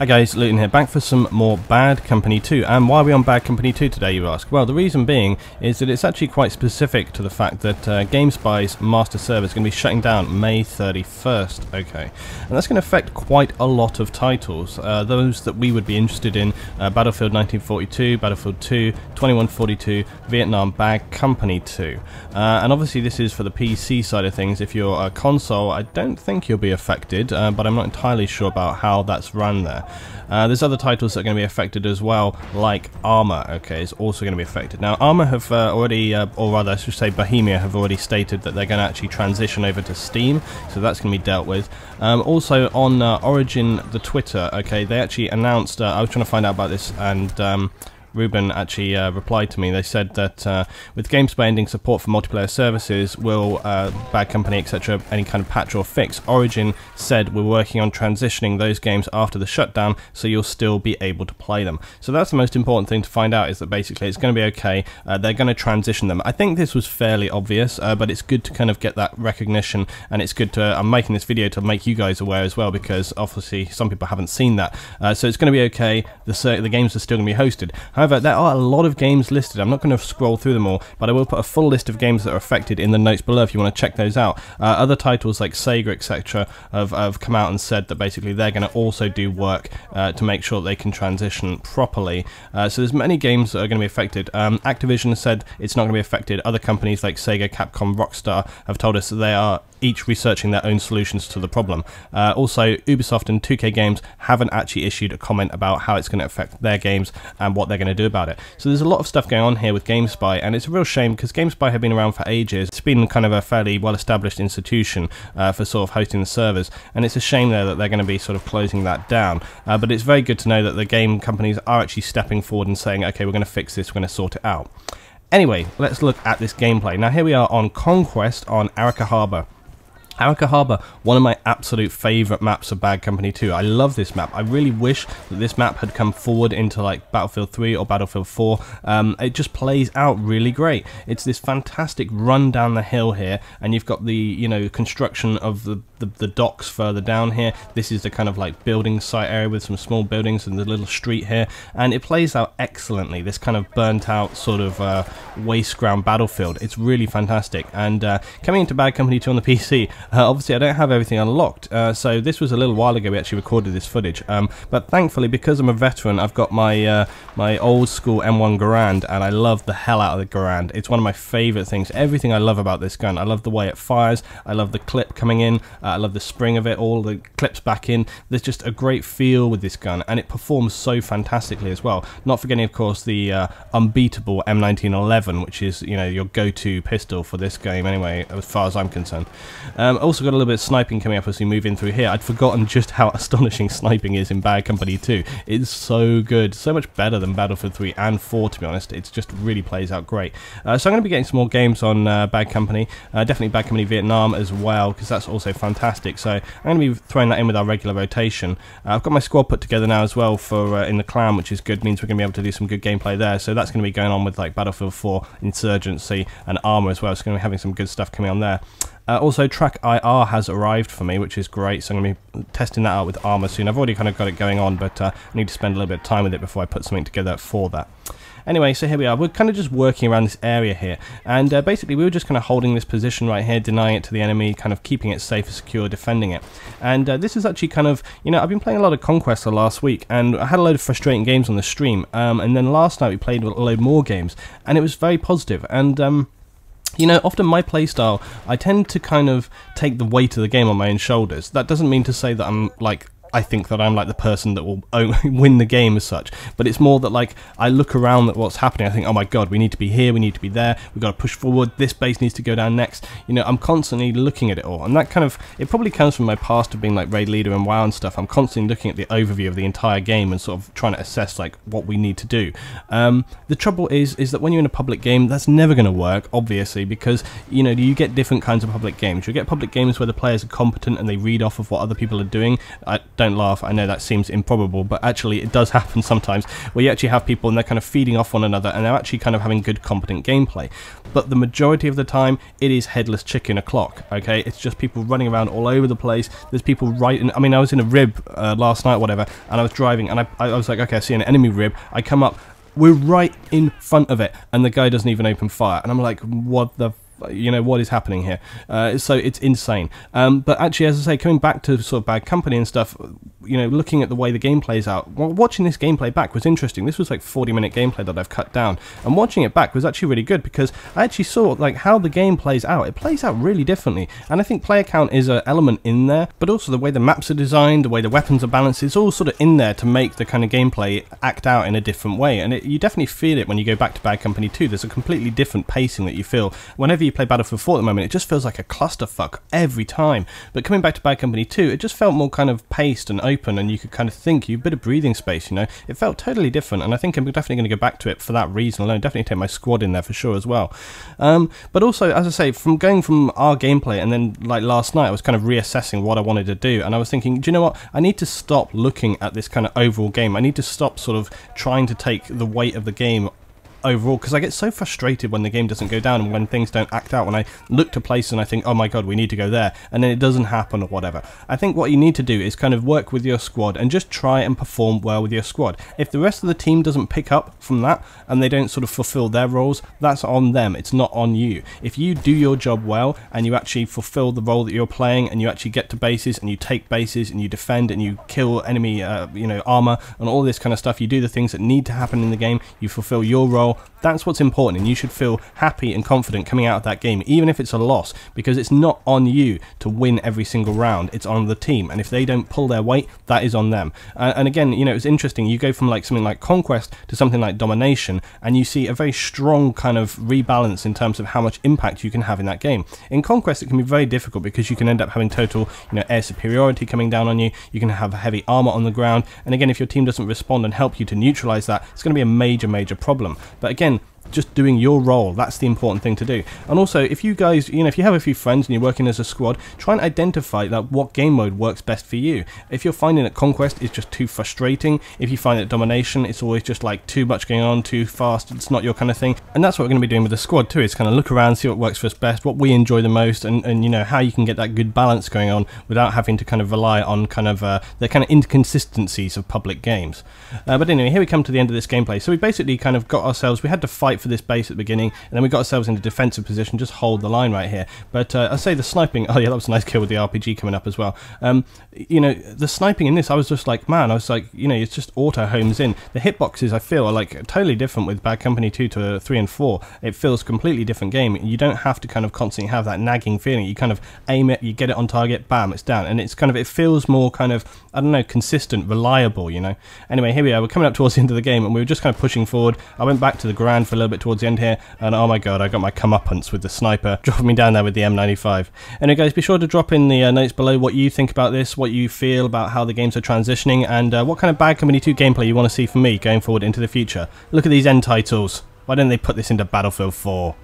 Hi guys, Luton here, back for some more Bad Company 2. And why are we on Bad Company 2 today, you ask? Well, the reason being is that it's actually quite specific to the fact that Gamespys Master server is going to be shutting down May 31st, okay? And that's going to affect quite a lot of titles, those that we would be interested in, Battlefield 1942, Battlefield 2, 2142, Vietnam, Bad Company 2. And obviously this is for the PC side of things. If you're a console, I don't think you'll be affected, but I'm not entirely sure about how that's run there. There's other titles that are going to be affected as well, like Arma, okay, is also going to be affected. Now, Arma have already, or rather, I should say Bohemia have already stated that they're going to actually transition over to Steam, so that's going to be dealt with. Also, on Origin, the Twitter, okay, they actually announced, I was trying to find out about this, and Ruben actually replied to me. They said that with Gamespy ending support for multiplayer services, will Bad Company, etc., any kind of patch or fix, Origin said we're working on transitioning those games after the shutdown, so you'll still be able to play them. So that's the most important thing to find out, is that basically it's going to be okay. They're going to transition them. I think this was fairly obvious, but it's good to kind of get that recognition, and it's good to, I'm making this video to make you guys aware as well, because obviously some people haven't seen that. So it's going to be okay. The games are still going to be hosted. However, there are a lot of games listed. I'm not going to scroll through them all, but I will put a full list of games that are affected in the notes below if you want to check those out. Other titles like Sega, etc. have come out and said that basically they're going to also do work to make sure that they can transition properly. So there's many games that are going to be affected. Activision has said it's not going to be affected. Other companies like Sega, Capcom, Rockstar have told us that they are each researching their own solutions to the problem. Also, Ubisoft and 2K Games haven't actually issued a comment about how it's going to affect their games and what they're going to do about it. So there's a lot of stuff going on here with Gamespy, and it's a real shame because Gamespy have been around for ages. It's been kind of a fairly well-established institution for sort of hosting the servers, and it's a shame there that they're going to be sort of closing that down. But it's very good to know that the game companies are actually stepping forward and saying, okay, we're going to fix this, we're going to sort it out. Anyway, let's look at this gameplay. Now here we are on Conquest on Arica Harbour. Arica Harbour, one of my absolute favourite maps of Bad Company 2. I love this map. I really wish that this map had come forward into like Battlefield 3 or Battlefield 4. It just plays out really great. It's this fantastic run down the hill here, and you've got the, you know, construction of the docks further down here. This is the kind of like building site area with some small buildings and the little street here, and it plays out excellently. This kind of burnt out sort of waste ground battlefield. It's really fantastic. And coming into Bad Company 2 on the PC, obviously I don't have everything unlocked, so this was a little while ago we actually recorded this footage, but thankfully, because I'm a veteran, I've got my my old school M1 Garand, and I love the hell out of the Garand. It's one of my favourite things. Everything I love about this gun. I love the way it fires, I love the clip coming in, I love the spring of it, all the clips back in. There's just a great feel with this gun, and it performs so fantastically as well. Not forgetting, of course, the unbeatable M1911, which is, you know, your go-to pistol for this game anyway, as far as I'm concerned. Also got a little bit of sniping coming up as we move in through here. I'd forgotten just how astonishing sniping is in Bad Company 2. It's so good, so much better than Battlefield 3 and 4, to be honest. It just really plays out great. So I'm going to be getting some more games on Bad Company, definitely Bad Company Vietnam as well, because that's also fantastic. So I'm going to be throwing that in with our regular rotation. I've got my squad put together now as well for in the clan, which is good. Means we're going to be able to do some good gameplay there. So that's going to be going on with like Battlefield 4, Insurgency, and Arma as well. So going to be having some good stuff coming on there. Also, Track IR has arrived for me, which is great, so I'm going to be testing that out with Arma soon. I've already kind of got it going on, but I need to spend a little bit of time with it before I put something together for that. Anyway, so here we are. We're kind of just working around this area here, and basically we were just kind of holding this position right here, denying it to the enemy, kind of keeping it safe and secure, defending it. And this is actually kind of, you know, I've been playing a lot of Conquest the last week, and I had a load of frustrating games on the stream, and then last night we played a load more games, and it was very positive, and you know, often my playstyle, I tend to kind of take the weight of the game on my own shoulders. That doesn't mean to say that I'm like, I think that I'm like the person that will win the game as such, but it's more that like I look around at what's happening, I think, oh my god, we need to be here, we need to be there, we've got to push forward, this base needs to go down next. You know, I'm constantly looking at it all, and that kind of, it probably comes from my past of being like raid leader and WoW and stuff. I'm constantly looking at the overview of the entire game and sort of trying to assess like what we need to do. The trouble is that when you're in a public game, that's never going to work, obviously, because, you know, you get different kinds of public games. You get public games where the players are competent and they read off of what other people are doing. don't laugh, I know that seems improbable, but actually it does happen sometimes, where you actually have people and they're kind of feeding off one another and they're actually kind of having good, competent gameplay. But the majority of the time, it is headless chicken o'clock, okay? It's just people running around all over the place. There's people right in, I mean, I was in a rib last night, whatever, and I was driving, and I was like, okay, I see an enemy rib, I come up, we're right in front of it, and the guy doesn't even open fire, and I'm like, what the, you know, what is happening here? So it's insane. But actually, as I say, coming back to sort of Bad Company and stuff, you know, looking at the way the game plays out, well, watching this gameplay back was interesting. This was like 40-minute gameplay that I've cut down, and watching it back was actually really good, because I actually saw like how the game plays out. It plays out really differently, and I think player count is an element in there, but also the way the maps are designed, the way the weapons are balanced, it's all sort of in there to make the kind of gameplay act out in a different way. And you definitely feel it when you go back to Bad Company 2. There's a completely different pacing that you feel whenever you play Battlefield 4 at the moment. It just feels like a clusterfuck every time. But coming back to Bad Company 2, it just felt more kind of paced and open, and you could kind of think, you a bit of breathing space, you know. It felt totally different, and I think I'm definitely going to go back to it for that reason alone. Definitely take my squad in there for sure as well. But also, as I say, from going from our gameplay, and then like last night, I was kind of reassessing what I wanted to do, and I was thinking, do you know what? I need to stop looking at this kind of overall game. I need to stop sort of trying to take the weight of the game overall, because I get so frustrated when the game doesn't go down and when things don't act out, when I look to places and I think, oh my god, we need to go there, and then it doesn't happen or whatever. I think what you need to do is kind of work with your squad and just try and perform well with your squad. If the rest of the team doesn't pick up from that and they don't sort of fulfill their roles, that's on them, it's not on you. If you do your job well and you actually fulfill the role that you're playing, and you actually get to bases and you take bases and you defend and you kill enemy you know, armor and all this kind of stuff, you do the things that need to happen in the game, you fulfill your role, that's what's important, and you should feel happy and confident coming out of that game, even if it's a loss, because it's not on you to win every single round, it's on the team, and if they don't pull their weight, that is on them. And again, you know, it's interesting, you go from like something like Conquest to something like Domination, and you see a very strong kind of rebalance in terms of how much impact you can have in that game. In Conquest, it can be very difficult, because you can end up having total, you know, air superiority coming down on you, you can have heavy armor on the ground, and again, if your team doesn't respond and help you to neutralize that, it's going to be a major problem. But again, just doing your role, that's the important thing to do. And also, if you guys, you know, if you have a few friends and you're working as a squad, try and identify that what game mode works best for you. If you're finding that Conquest is just too frustrating, if you find that Domination, it's always just like too much going on, too fast, it's not your kind of thing, and that's what we're going to be doing with the squad too, is kind of look around, see what works for us best, what we enjoy the most, and you know, how you can get that good balance going on without having to kind of rely on kind of the kind of inconsistencies of public games. But anyway, here we come to the end of this gameplay. So we basically kind of got ourselves, we had to fight for this base at the beginning, and then we got ourselves into defensive position, just hold the line right here. But I say the sniping, oh yeah, that was a nice kill with the RPG coming up as well. You know, the sniping in this, I was just like, man, I was like, you know, it's just auto homes in. The hitboxes, I feel, are like totally different with Bad Company 2 to 3 and 4. It feels a completely different game. You don't have to kind of constantly have that nagging feeling. You kind of aim it, you get it on target, bam, it's down. And it's kind of, it feels more kind of, I don't know, consistent, reliable, you know. Anyway, here we are, we're coming up towards the end of the game, and we were just kind of pushing forward. I went back to the Grand for a little bit towards the end here, and oh my god, I got my comeuppance with the sniper dropping me down there with the M95. Anyway guys, be sure to drop in the notes below what you think about this, what you feel about how the games are transitioning, and what kind of Bad Company 2 gameplay you want to see from me going forward into the future. Look at these end titles. Why didn't they put this into Battlefield 4?